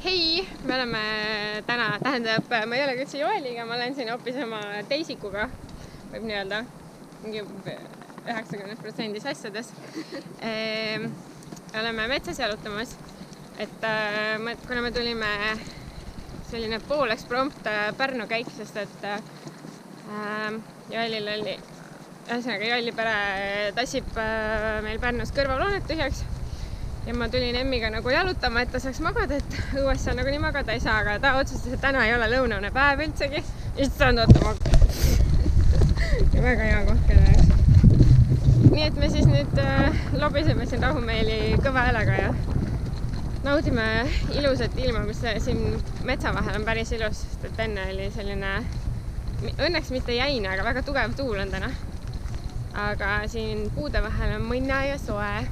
Hei, me oleme täna, tähendab, ma ei ole üldse Joeliga, ma olen siin hoopis oma teisikuga, võib nii öelda, mingi 90% asjades. Oleme metsas jalutamas, et kuna me tulime selline pooleks prompt Pärnu käik, sest et Joelil oli, ühesõnaga Joeli pere tassib meil Pärnus kõrvalhoonet tühjaks. Ja ma tulin emmiga nagu jalutama, et ta saaks magada, et õues seal nagu nii magada ei saa, aga ta otsustas, et täna ei ole lõunane päev üldsegi. Issand, oota magada. Ja väga hea koht kelle jaoks. Nii et me siis nüüd lobiseme siin rahumeeli kõva häälega ja naudime ilusat ilma, mis siin metsa vahel on päris ilus, sest et enne oli selline, õnneks mitte jäine, aga väga tugev tuul on täna. Aga siin puude vahel on mõnna ja soe.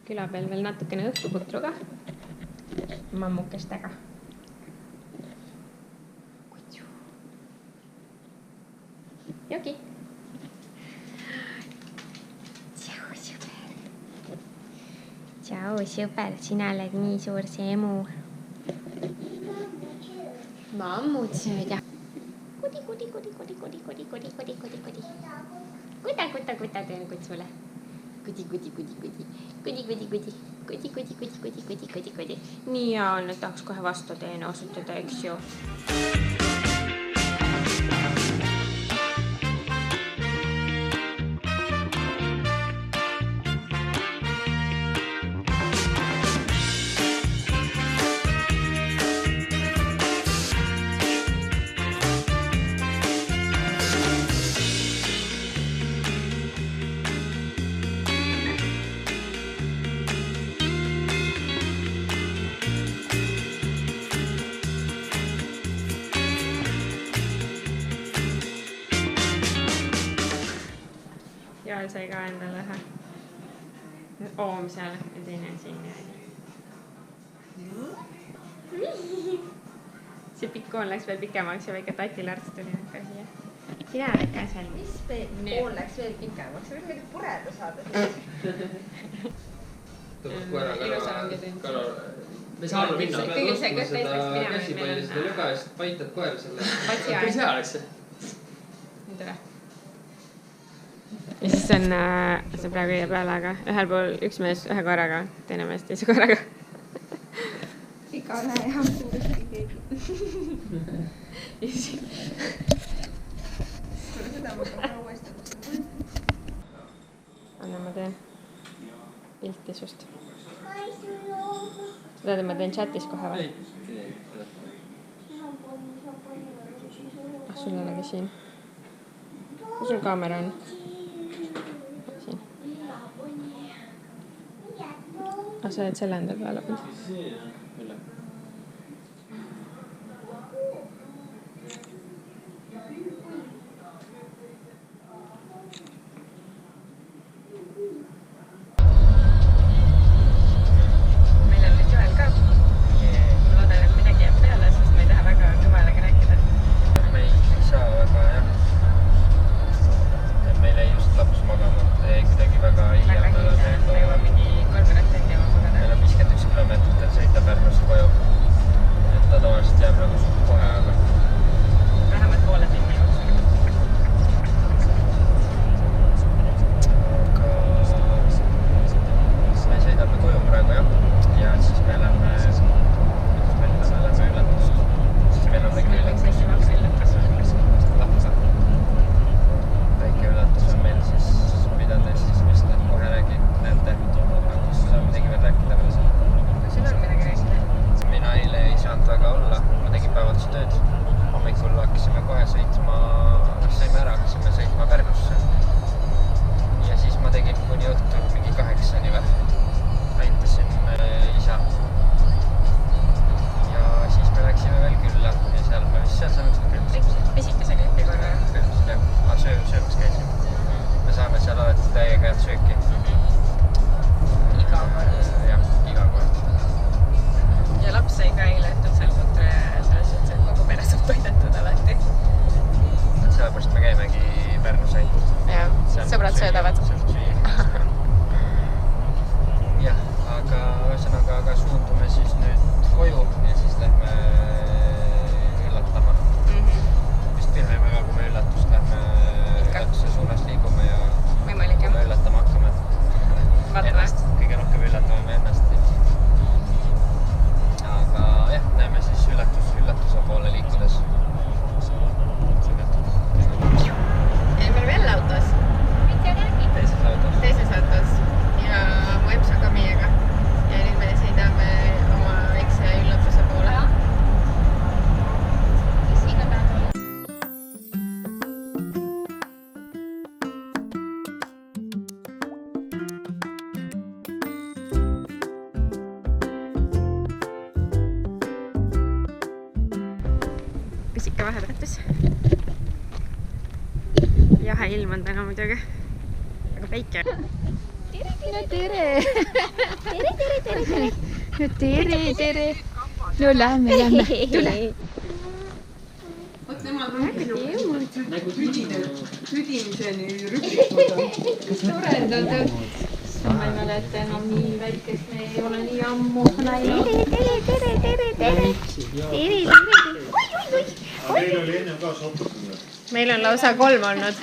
Küla peal veel natukene õhtuputruga, mammukestega. Joki! Tšau, sõber! Tšau, sõber, sina oled nii suur seemu. Mammut sööd ja... Kudi. Kuta teen kutsule. Kudi. Nii ja on, et tahaks kohe vastu teene osutada, eks ju. Joel sai ka endale ühe oom seal ja teine siin. See pikkoon läks veel pikemaks ja väike tatilärts tuli ka siia. Sina oled ka seal. Mis pool läks veel pikemaks? Võid midagi pureda saada siis. Ilusal ongi tund. Me saame minna. Kõigil see kõht teist läks minema. Käsipalli seda lüga ja siis paitad koer selle. Patsi aeg. Kui see oleks see? Nüüd ole. Ja siis on see praegu jäi peale, aga ühel pool üks mees ühe koeraga, teine mees teise koeraga. Iga ühe ja kindlasti keegi. Ja siis... Seda ma kohe uuesti. Anna, ma teen pilti sust. Seda ma teen chatis kohe või? Sul ei olegi siin. Kus sul kaamera on? Siin. Sa oled selle enda peale peal. Meil on 51 kilomeetrit sõita Pärnust koju. tükki . Iga kord. Jah , iga kord . Ja laps sai ka eile õhtul seal sutre selles suhtes, et kogu pere saab toidetud alati. Sellepärast me käimegi Pärnus ainult . Ja, sõbrad söödavad. Jah , aga ühesõnaga suundume siis nüüd koju ja siis lähme üllatama . Vist filmime ka , kui me üllatust lähme üllatuse suunas liigume ja Võimalik, kui me üllatama hakkame . Vaatame. Ennast , kõige rohkem üllatame me ennast . Aga jah , näeme siis üllatuse poole liikudes . Ja me oleme jälle autos. Teises autos. Ja mu eps on ka meiega. Ja nüüd me sõidame oma väikse üllatuse poole. Pisike vahepeatus. Jahe ilm on täna muidugi. Aga päike. No tere! No tere! No lähme. Tule! Vot nemad on Nagu tüdimiseni rüplikud on. Torendatud. Ma ei mäleta enam nii väikest, me ei ole nii ammu näinud. Tere! Meil oli ennem ka soputamine. Meil on lausa 3 olnud.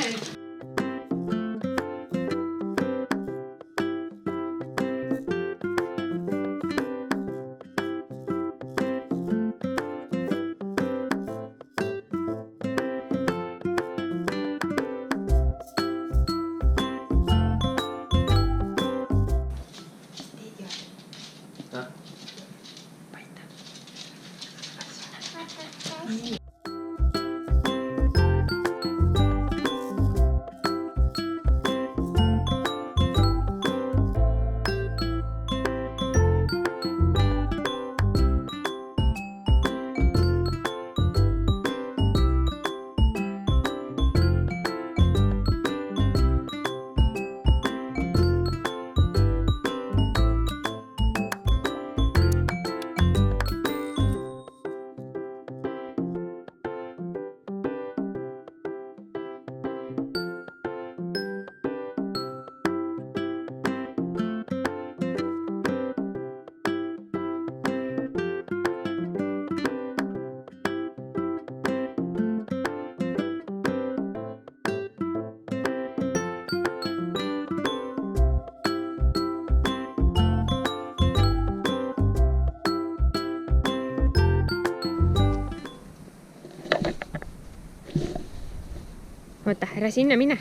Oota, ära sinna mine.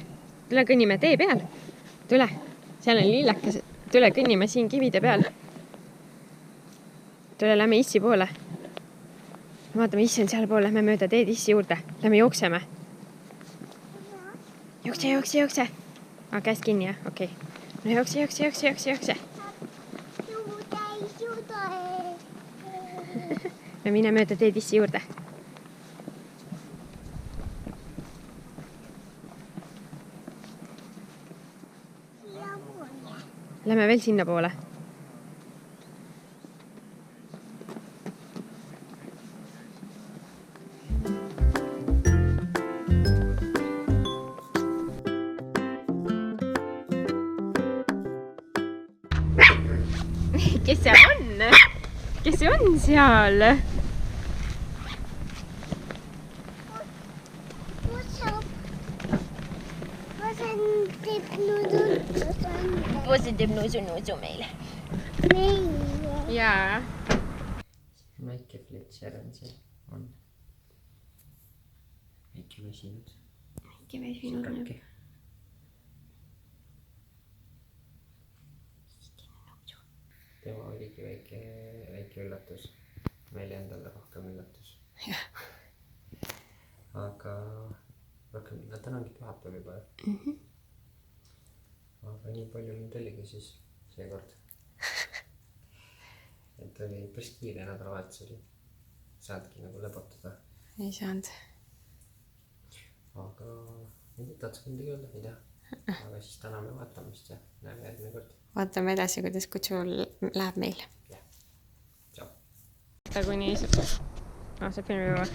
Tule kõnnime tee peal. Tule. Seal on lillakas. Tule kõnnime siin kivide peal. Tule, lähme issi poole. Vaatame, issi on seal pool. Lähme mööda teed issi juurde. Lähme jookseme. Jookse. Käest kinni, jah? Okei. No jookse. Me mine mööda teed issi juurde. Lähme veel sinna poole. Kes see on? Kes see on seal? Vosi teeb nuusu meile. Jaa. Väike flitser on see. On. Väike väsinud. Kakki. Tema oligi väike üllatus. Meile endale rohkem üllatus. Aga rohkem, täna ongi pühapäev juba. Aga nii palju nüüd oligi siis seekord. Et oli päris kiire nädalavahetus oli. Saadki nagu lõbotada. Ei saanud. Aga nüüd tahaks midagi öelda, ei tea. aga siis täna me vaatame vist ja näeme järgmine kord. Vaatame edasi, kuidas kutsul läheb meil. Jah. Tšau. kuni see filmi juba